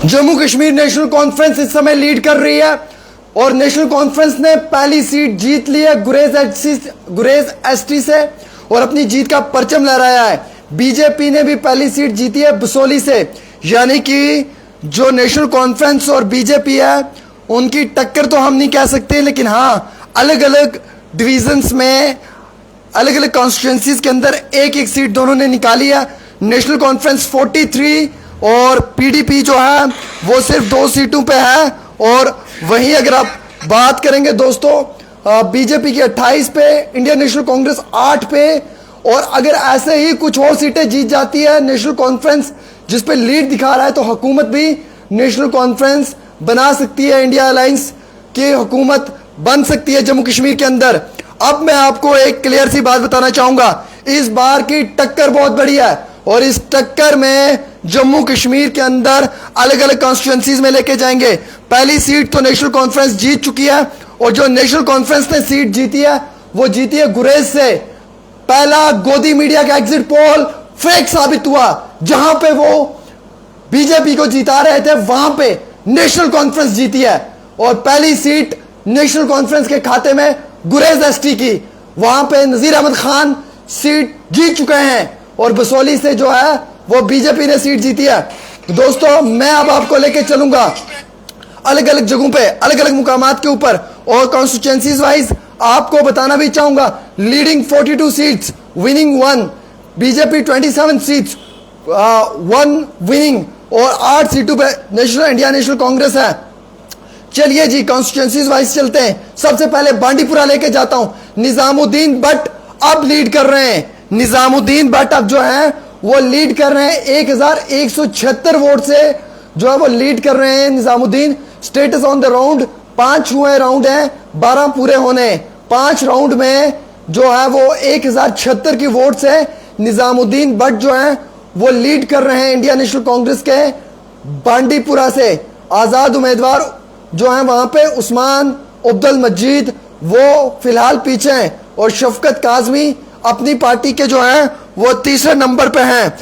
Jammu Kashmir national conference इस समय lead कर रही है और नेशनल कॉन्फ्रेंस ने पहली सीट जीत ली है गुरेज एसटी से और अपनी जीत का परचम लहराया है। बीजेपी ने भी पहली सीट जीती है बसोली से, यानी कि जो नेशनल कॉन्फ्रेंस और बीजेपी है उनकी टक्कर तो हम नहीं कह सकते, लेकिन हाँ अलग अलग डिविजन्स में अलग अलग कॉन्स्टिट्यूंसीज के अंदर एक एक सीट दोनों ने निकाली है। नेशनल कॉन्फ्रेंस 43 और पीडीपी जो है वो सिर्फ 2 सीटों पे है। और वहीं अगर आप बात करेंगे दोस्तों बीजेपी की 28 पे, इंडियन नेशनल कांग्रेस 8 पे। और अगर ऐसे ही कुछ और सीटें जीत जाती है नेशनल कॉन्फ्रेंस जिस पे लीड दिखा रहा है तो हुकूमत भी नेशनल कॉन्फ्रेंस बना सकती है, इंडिया अलायंस की हुकूमत बन सकती है जम्मू कश्मीर के अंदर। अब मैं आपको एक क्लियर सी बात बताना चाहूंगा, इस बार की टक्कर बहुत बड़ी है और इस टक्कर में जम्मू कश्मीर के अंदर अलग अलग कॉन्स्टिट्यूंसीज में लेके जाएंगे। पहली सीट तो नेशनल कॉन्फ्रेंस जीत चुकी है और जो नेशनल कॉन्फ्रेंस ने सीट जीती है वो जीती है गुरेज से। पहला गोदी मीडिया का एग्जिट पोल फेक साबित हुआ, जहां पे वो बीजेपी को जिता रहे थे वहां पे नेशनल कॉन्फ्रेंस जीती है और पहली सीट नेशनल कॉन्फ्रेंस के खाते में गुरेज एसटी की। वहां पे नजीर अहमद खान सीट जीत चुके हैं और बसोली से जो है वो बीजेपी ने सीट जीती है। दोस्तों मैं अब आपको लेके चलूंगा अलग अलग जगहों पे, अलग अलग मुकामात के ऊपर और कॉन्स्टिट्यूंसीज वाइज आपको बताना भी चाहूंगा। Leading 42 seats, winning 1, BJP 27 seats, 1 winning और 8 सीटों पे इंडिया नेशनल कांग्रेस है। चलिए जी कॉन्स्टिट्यूंसीज वाइज चलते हैं। सबसे पहले बांडीपुरा लेके जाता हूं। निजामुद्दीन भट्ट अब लीड कर रहे हैं। निजामुद्दीन भट्ट अब जो है वो लीड कर रहे हैं 1176 वोट से जो है वो लीड कर रहे हैं Nizamuddin. Status on the round 5 हुए राउंड हैं, 12 पूरे होने। 5 राउंड में जो है वो 1076 की वोट से निजामुद्दीन भट्ट जो है वो लीड कर रहे हैं इंडिया नेशनल कांग्रेस के बांडीपुरा से। आजाद उम्मीदवार जो है वहां पे उस्मान अब्दुल मजीद वो फिलहाल पीछे हैं और शफकत काजमी अपनी पार्टी के जो है वो तीसरे नंबर पे हैं।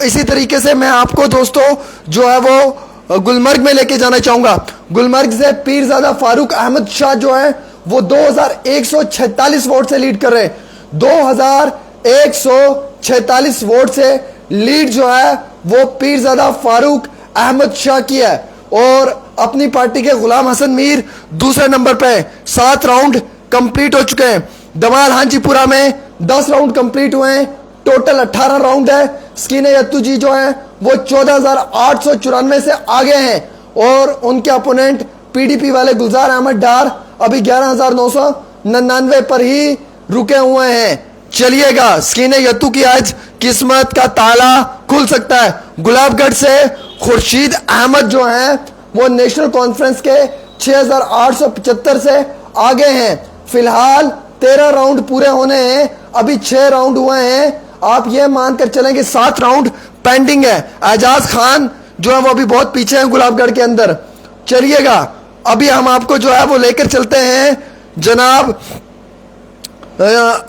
इसी तरीके से मैं आपको दोस्तों जो है वो गुलमर्ग में लेके जाना चाहूंगा। गुलमर्ग से पीरजादा फारूक अहमद शाह जो है वो 2146 वोट से लीड कर रहे हैं। 2146 वोट से लीड जो है वो पीरजादा फारूक अहमद शाह की है और अपनी पार्टी के गुलाम हसन मीर दूसरे नंबर पे। 7 राउंड कंप्लीट हो चुके हैं। दमाल हांजीपुरा में 10 राउंड कंप्लीट हुए हैं, टोटल 18 राउंड है। स्कीने यत्तू जी जो है वो 14,894 से आगे हैं और उनके अपोनेंट पीडीपी वाले गुलजार अहमद डार अभी 11,999 पर ही रुके हुए हैं। चलिएगा स्कीने यत्तू की आज किस्मत का ताला खुल सकता है। गुलाबगढ़ से खुर्शीद अहमद जो है वो नेशनल कॉन्फ्रेंस के 6,875 से आगे हैं। फिलहाल 13 राउंड पूरे होने हैं, अभी 6 राउंड हुए हैं। आप ये मानकर चलेंगे 7 राउंड पेंडिंग है। एजाज खान जो है वो अभी बहुत पीछे हैं गुलाबगढ़ के अंदर। चलिएगा अभी हम आपको जो है वो लेकर चलते हैं जनाब,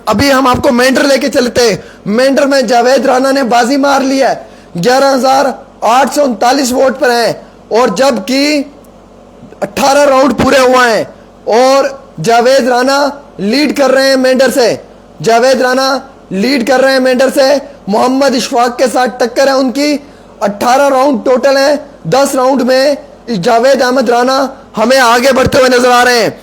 अभी हम आपको मेंढर लेके चलते हैं। मेंढर में जावेद राणा ने बाजी मार ली है, 11,839 वोट पर हैं और जबकि 18 राउंड पूरे हुए हैं और जावेद राणा लीड कर रहे हैं मेंढर से। जावेद राणा लीड कर रहे हैं मेंढर से। मोहम्मद इशफाक के साथ टक्कर है उनकी। 18 राउंड टोटल है। 10 राउंड में जावेद अहमद राणा हमें आगे बढ़ते हुए नजर आ रहे हैं।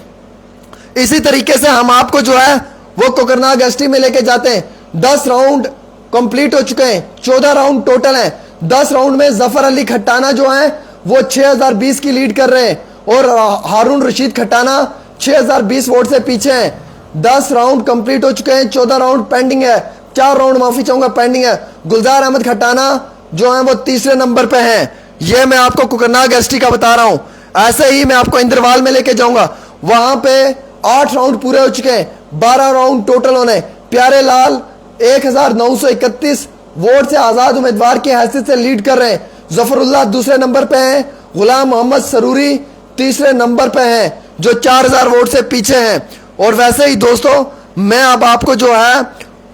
इसी तरीके से हम आपको जो है वो कोकरनाग एसटी में लेके जाते हैं। 10 राउंड कंप्लीट हो चुके हैं, 14 राउंड टोटल हैं। 10 राउंड में जफर अली खट्टाना जो है वो 6020 की लीड कर रहे हैं और हारून रशीद खट्टाना 6020 वोट से पीछे हैं। 10 राउंड कंप्लीट हो चुके हैं, 14 राउंड पेंडिंग है, 4 राउंड माफी चाहूंगा पेंडिंग है। गुलजार अहमद खट्टाना जो है वो तीसरे नंबर पे हैं। ये मैं आपको कोकरनाग एसटी का बता रहा हूं। ऐसे ही मैं आपको इंद्रवाल में लेके जाऊंगा, वहां पे 8 राउंड पूरे हो चुके हैं, 12 राउंड टोटल होने। प्यारे लाल 1931 वोट से आजाद उम्मीदवार की हैसियत से लीड कर रहे हैं। जफरुल्लाह दूसरे नंबर पे हैं। गुलाम मोहम्मद सरूरी तीसरे नंबर पे हैं जो 4000 वोट से पीछे हैं। और वैसे ही दोस्तों मैं अब आपको जो है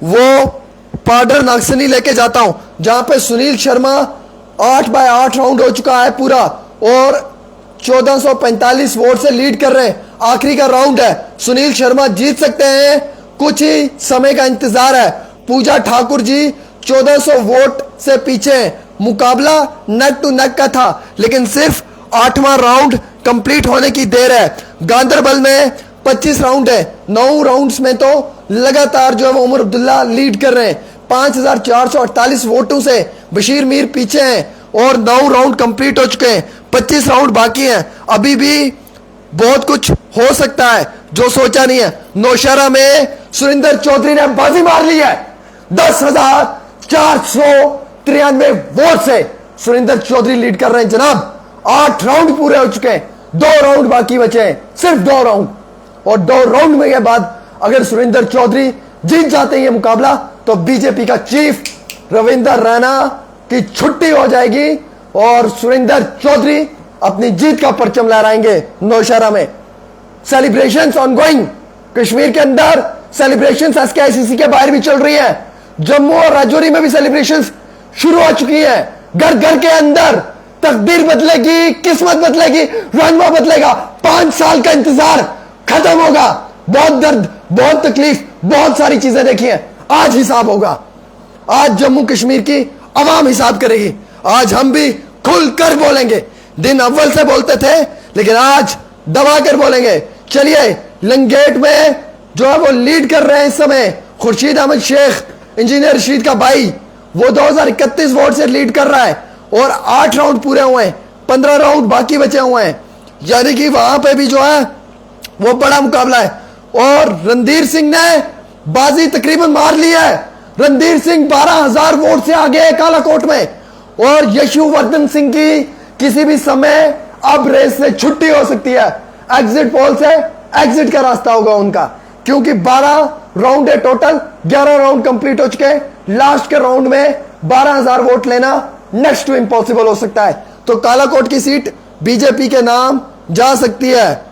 वो पाडर नागसनी लेके जाता हूं जहां पे सुनील शर्मा 8 बाय 8 राउंड हो चुका है पूरा और 1445 वोट से लीड कर रहे हैं। आखिरी का राउंड है, सुनील शर्मा जीत सकते हैं, कुछ ही समय का इंतजार है। पूजा ठाकुर जी 1400 वोट से पीछे हैं। मुकाबला नेक टू नेक का था, लेकिन सिर्फ 8वां राउंड कंप्लीट होने की देर है। गांधरबल में 25 राउंड है, 9 राउंड्स में तो लगातार जो है वो उमर अब्दुल्ला लीड कर रहे हैं। 5448 वोटों से बशीर मीर पीछे हैं और 9 राउंड कंप्लीट हो चुके हैं, 25 राउंड बाकी हैं। अभी भी बहुत कुछ हो सकता है जो सोचा नहीं है। नौशहरा में सुरेंद्र चौधरी ने बाजी मार ली है, 10,493 वोट से सुरेंद्र चौधरी लीड कर रहे हैं जनाब। 8 राउंड पूरे हो चुके हैं, 2 राउंड बाकी बचे हैं, सिर्फ 2 राउंड। और 2 राउंड में के बाद अगर सुरेंद्र चौधरी जीत जाते हैं ये मुकाबला, तो बीजेपी का चीफ रविंदर रैना की छुट्टी हो जाएगी और सुरेंद्र चौधरी अपनी जीत का परचम लहराएंगे नौशहरा में। सेलिब्रेशंस ऑनगोइंग, कश्मीर के अंदर सेलिब्रेशंस एसकेआईसीसी के बाहर भी चल रही है। जम्मू और राजौरी में भी सेलिब्रेशंस शुरू हो चुकी है। घर घर के अंदर तकदीर बदलेगी, किस्मत बदलेगी, रहनुमा बदलेगा। 5 साल का इंतजार खत्म होगा। बहुत दर्द, बहुत तकलीफ, बहुत सारी चीजें देखी हैं। आज हिसाब होगा, आज जम्मू कश्मीर की अवाम हिसाब करेगी। आज हम भी खुलकर बोलेंगे। दिन अव्वल से बोलते थे, लेकिन आज दबा कर बोलेंगे। चलिए, लंगेट में जो है वो लीड कर रहे हैं इस समय खुर्शीद अहमद शेख, इंजीनियर रशीद का भाई, वो 2031 वोट से लीड कर रहा है और 8 राउंड पूरे हुए हैं, 15 राउंड बाकी बचे हुए हैं। यानी कि वहां पे भी जो है वो बड़ा मुकाबला है। और रणधीर सिंह ने बाजी तकरीबन मार ली है। रणधीर सिंह 12,000 वोट से आगे है कालाकोट में। और यशुवर्धन सिंह की किसी भी समय अब रेस से छुट्टी हो सकती है। एग्जिट पोल से एग्जिट का रास्ता होगा उनका, क्योंकि 12 राउंड है टोटल, 11 राउंड कंप्लीट हो चुके हैं। लास्ट के राउंड में 12,000 वोट लेना नेक्स्ट टू इम्पॉसिबल हो सकता है। तो कालाकोट की सीट बीजेपी के नाम जा सकती है।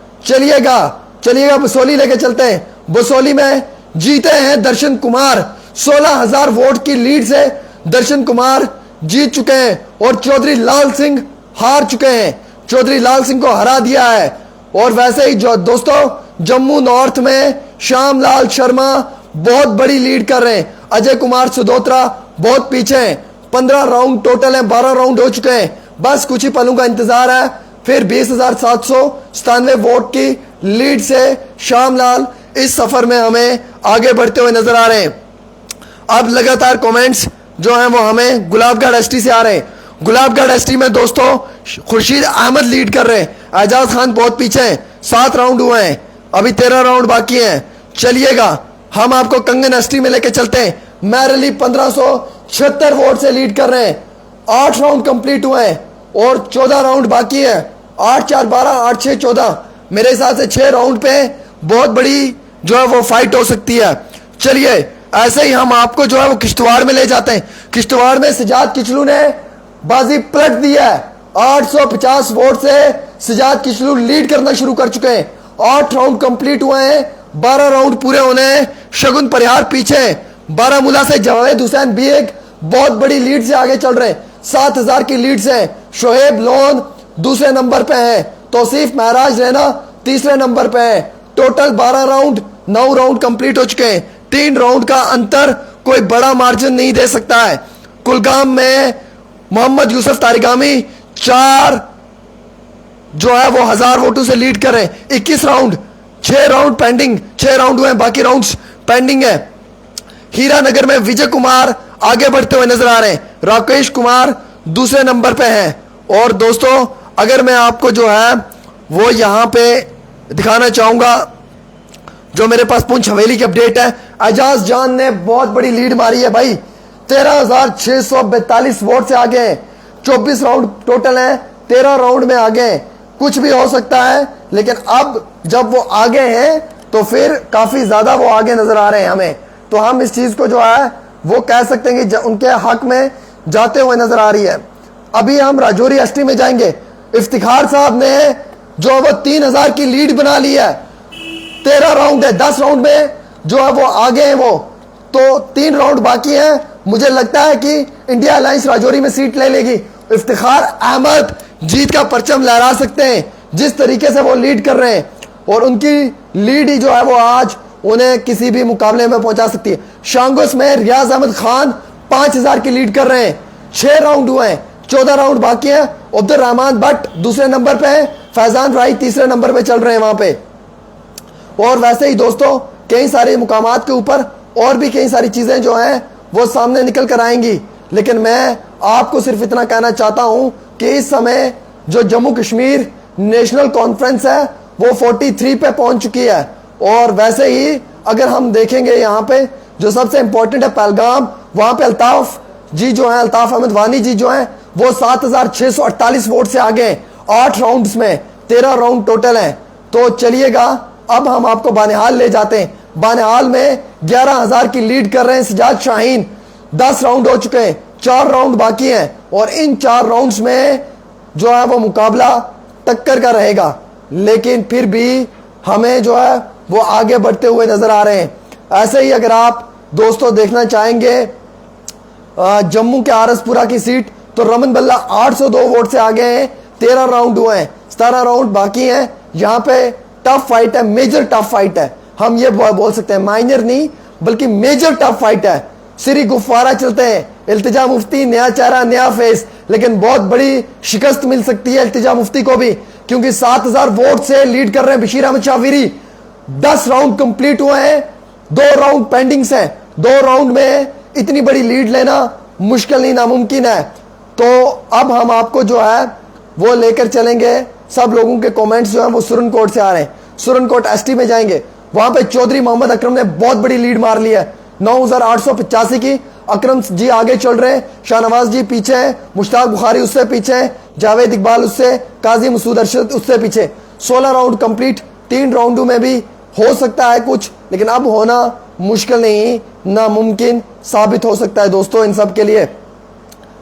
चलिएगा बसोली लेके चलते हैं। बसोली में जीते हैं दर्शन कुमार, 16,000 वोट की लीड से दर्शन कुमार जीत चुके हैं और चौधरी लाल सिंह हार चुके हैं। चौधरी लाल सिंह को हरा दिया है। और वैसे ही जो दोस्तों जम्मू नॉर्थ में श्याम लाल शर्मा बहुत बड़ी लीड कर रहे हैं। अजय कुमार सदोत्रा बहुत पीछे हैं। 15 राउंड टोटल है, 12 राउंड हो चुके हैं। बस कुछ ही पलों का इंतजार है, फिर 20,797 वोट की लीड से श्यामलाल इस सफर में हमें आगे बढ़ते हुए नजर आ रहे हैं। अब लगातार कमेंट्स जो हैं वो हमें गुलाबगढ़ एसटी से आ रहे हैं। गुलाबगढ़ एसटी में दोस्तों खुर्शीद अहमद लीड कर रहे हैं, एजाज खान बहुत पीछे हैं। 7 राउंड हुए हैं, अभी 13 राउंड बाकी हैं। चलिएगा, हम आपको कंगन एसटी में लेके चलते हैं। मैरली 1576 वोट से लीड कर रहे हैं। 8 राउंड कंप्लीट हुए हैं और 14 राउंड बाकी है। 8 4 12, 8 6 14, मेरे हिसाब से 6 राउंड पे बहुत बड़ी जो है वो फाइट हो सकती है। चलिए, ऐसे ही हम आपको जो है वो किश्तवाड़ में ले जाते हैं। किश्तवाड़ में सजाद किचलू ने बाजी पलट दी है। 850 वोट से सजाद किचलू लीड करना शुरू कर चुके हैं। 8 राउंड कंप्लीट हुए हैं, 12 राउंड पूरे होने हैं। शगुन परिहार पीछे, बारामूला से जावेद हुसैन भी एक बहुत बड़ी लीड से आगे चल रहे हैं, 7,000 की लीड से। शोएब लोन दूसरे नंबर पे है, तौसीफ महराज रैना तीसरे नंबर पे है। टोटल 12 राउंड, 9 राउंड कंप्लीट हो चुके हैं। 3 राउंड का अंतर कोई बड़ा मार्जिन नहीं दे सकता है। कुलगाम में मोहम्मद यूसुफ तारिगामी 4 जो है वो 1000 वोटों से लीड कर रहे हैं। 21 राउंड, 6 राउंड पेंडिंग, 6 राउंड हुए, बाकी राउंड्स पेंडिंग है। हीरानगर में विजय कुमार आगे बढ़ते हुए नजर आ रहे हैं। राकेश कुमार दूसरे नंबर पे हैं। और दोस्तों, अगर मैं आपको जो है वो यहां पे दिखाना चाहूंगा, जो मेरे पास पुंछ हवेली की अपडेट है, एजाज जान ने बहुत बड़ी लीड मारी है भाई। 13,642 वोट से आगे हैं। 24 राउंड टोटल है, 13 राउंड में आगे हैं। कुछ भी हो सकता है, लेकिन अब जब वो आगे हैं तो फिर काफी ज्यादा वो आगे नजर आ रहे हैं हमें। तो हम इस चीज को जो है वो कह सकते हैं कि उनके हक में जाते हुए नजर आ रही है। अभी हम राजौरी एसटी में जाएंगे। इफ्तिखार साहब ने जो वो 3,000 की लीड बना ली है। 13 राउंड है, 10 राउंड में जो है वो आगे हैं वो, तो 3 राउंड बाकी हैं। मुझे लगता है कि इंडिया अलायंस राजौरी में सीट ले लेगी। इफ्तिखार अहमद जीत का परचम लहरा सकते हैं। जिस तरीके से वो लीड कर रहे हैं, और उनकी लीड ही जो है वो आज उन्हें किसी भी मुकाबले में पहुंचा सकती है। शांगुस में रियाज अहमद खान 5000 की लीड कर रहे हैं। 6 राउंड हुए हैं, 14 राउंड बाकी है। अब्दुल रहमान भट्ट दूसरे नंबर पे है, फैजान राई तीसरे नंबर पे चल रहे हैं वहां पे। और वैसे ही दोस्तों कई सारे मुकामात के ऊपर और भी कई सारी चीजें जो हैं वो सामने निकल कर आएंगी। लेकिन मैं आपको सिर्फ इतना कहना चाहता हूं कि इस समय जो जम्मू कश्मीर नेशनल कॉन्फ्रेंस है वो 43 पे पहुंच चुकी है। और वैसे ही अगर हम देखेंगे यहाँ पे जो सबसे इंपॉर्टेंट है पहलगाम, वहां पे अल्ताफ जी जो है, अल्ताफ अहमद वानी जी जो है वो 7648 वोट से आगे हैं। 8 राउंड्स में 13 राउंड टोटल हैं। तो चलिएगा अब हम आपको बानिहाल ले जाते हैं। बानिहाल में 11000 की लीड कर रहे हैं सजाद शाहीन। 10 राउंड हो चुके हैं, 4 राउंड बाकी हैं। और इन 4 राउंड्स में जो है वो मुकाबला टक्कर का रहेगा, लेकिन फिर भी हमें जो है वो आगे बढ़ते हुए नजर आ रहे हैं। ऐसे ही अगर आप दोस्तों देखना चाहेंगे जम्मू के आरसपुरा की सीट, तो रमन बल्ला 802 वोट से आगे हैं। 13 राउंड हुए हैं, 17 राउंड बाकी हैं। यहाँ पे टफ फाइट है, मेजर टफ फाइट है। हम ये बोल सकते हैं, माइनर नहीं बल्कि मेजर टफ फाइट है। सिरी गुफारा चलते हैं, इल्तिजा मुफ्ती नया चेहरा नया फेस, लेकिन बहुत बड़ी शिकस्त मिल सकती है इल्तिजा मुफ्ती को भी, क्योंकि 7000 वोट से लीड कर रहे हैं बशीर अहमद शाहवीरी। 10 राउंड कंप्लीट हुए हैं, 2 राउंड पेंडिंग हैं। 2 राउंड में इतनी बड़ी लीड लेना मुश्किल नहीं नामुमकिन है। तो अब हम आपको जो है वो लेकर चलेंगे। सब लोगों के कमेंट्स जो हैं वो सुरनकोट से आ रहे हैं। सुरनकोट एसटी में जाएंगे, वहां पे चौधरी मोहम्मद अकरम ने बहुत बड़ी लीड मार ली है, 9885 की। अकरम जी आगे चल रहे हैं, शाहनवाज जी पीछे हैं, मुश्ताक बुखारी उससे पीछे हैं, जावेद इकबाल उससे, काजी मसूद अरशद उससे पीछे। 16 राउंड कंप्लीट, 3 राउंडों में भी हो सकता है कुछ, लेकिन अब होना मुश्किल नहीं नामुमकिन साबित हो सकता है दोस्तों इन सब के लिए,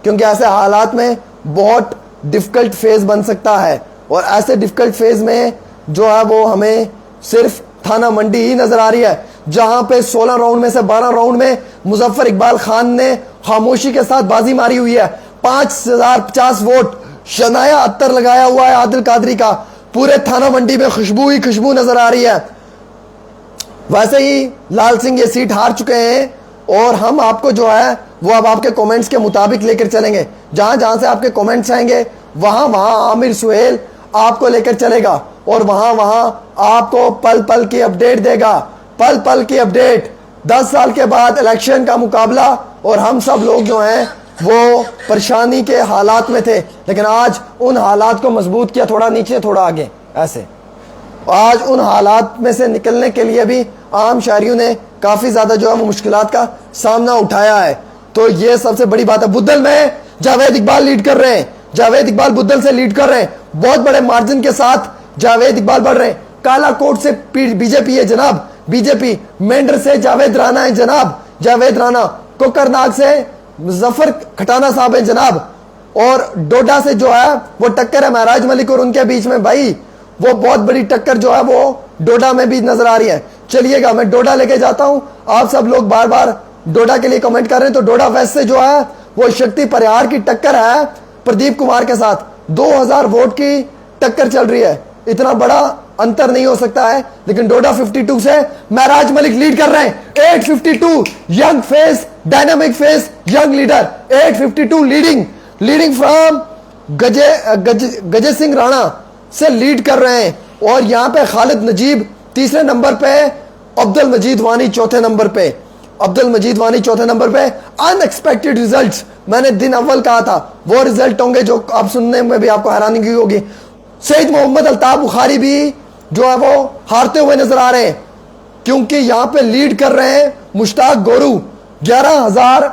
क्योंकि ऐसे हालात में बहुत डिफिकल्ट फेज बन सकता है। और ऐसे डिफिकल्ट फेज में जो है वो हमें सिर्फ थाना मंडी ही नजर आ रही है, जहां पे 16 राउंड में से 12 राउंड में मुजफ्फर इकबाल खान ने खामोशी के साथ बाजी मारी हुई है। 5050 वोट शनाया अत्तर लगाया हुआ है आदिल कादरी का। पूरे थाना मंडी में खुशबू ही खुशबू नजर आ रही है। वैसे ही लाल सिंह ये सीट हार चुके हैं, और हम आपको जो है वो अब आपके कमेंट्स के मुताबिक लेकर चलेंगे। जहां जहां से आपके कमेंट्स आएंगे वहां वहां आमिर सुहेल आपको लेकर चलेगा, और वहां वहां आपको पल पल की अपडेट देगा। पल पल की अपडेट। 10 साल के बाद इलेक्शन का मुकाबला, और हम सब लोग जो हैं वो परेशानी के हालात में थे, लेकिन आज उन हालात को मजबूत किया, थोड़ा नीचे थोड़ा आगे, ऐसे। आज उन हालात में से निकलने के लिए भी आम शहरियों ने काफी ज्यादा जो है वो मुश्किलात का सामना उठाया है। तो ये सबसे बड़ी बात है। बुद्धल में जावेद इकबाल लीड कर रहे हैं, जावेद इकबाल बुद्धल से लीड कर रहे हैं, बहुत बड़े मार्जिन के साथ जावेद इकबाल बढ़ रहे हैं। कालाकोट से बीजेपी है जनाब, बीजेपी। मेंढर से जावेद राणा है जनाब, जावेद राणा। कोकरनाग से मुजफ्फर खटाना साहब है जनाब, और डोडा से जो है वो टक्कर है महराज मलिक और उनके बीच में। भाई वो बहुत बड़ी टक्कर जो है वो डोडा में भी नजर आ रही है। चलिएगा मैं डोडा लेके जाता हूं। आप सब लोग बार बार डोडा के लिए कमेंट कर रहे हैं, तो डोडा वेस्ट से जो है वो शक्ति परिहार की टक्कर है प्रदीप कुमार के साथ। 2000 वोट की टक्कर चल रही है, इतना बड़ा अंतर नहीं हो सकता है, लेकिन डोडा 52 से महराज मलिक लीड कर रहे हैं। 852 young face, dynamic face, young leader. 852 leading from Gaje Singh Rana से लीड कर रहे हैं। और यहां पे खालिद नजीब तीसरे नंबर पे, अब्दुल मजीद वानी चौथे नंबर पे। अब्दुल मजीद वानी चौथे नंबर पे। अनएक्सपेक्टेड रिजल्ट्स, मैंने दिन अव्वल कहा था वो रिजल्ट होंगे जो आप सुनने में भी आपको हैरानी की होगी। सईद मोहम्मद अल्ताफ बुखारी भी जो है वो हारते हुए नजर आ रहे हैं, क्योंकि यहां पे लीड कर रहे हैं मुश्ताक गोरू। 11,000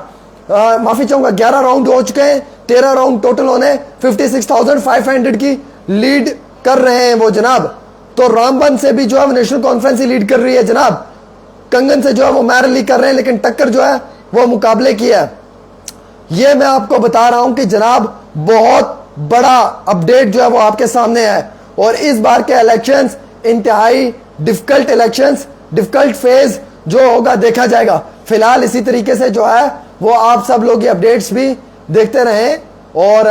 माफी चाहूंगा 11 राउंड हो चुके हैं, 13 राउंड टोटल होने, 56,500 की लीड कर रहे हैं वो जनाब। तो रामबन से भी जो है नेशनल कॉन्फ्रेंस ही लीड कर रही है जनाब। कंगन से जो है वो मैरली कर रहे हैं, लेकिन टक्कर जो है वो मुकाबले की है। ये मैं आपको बता रहा हूं कि जनाब बहुत बड़ा अपडेट जो है वो आपके सामने है। और इस बार के इलेक्शंस इंतहाई डिफिकल्ट इलेक्शंस, डिफिकल्ट फेज जो होगा देखा जाएगा। फिलहाल इसी तरीके से जो है वो आप सब लोग ये अपडेट्स भी देखते रहें। और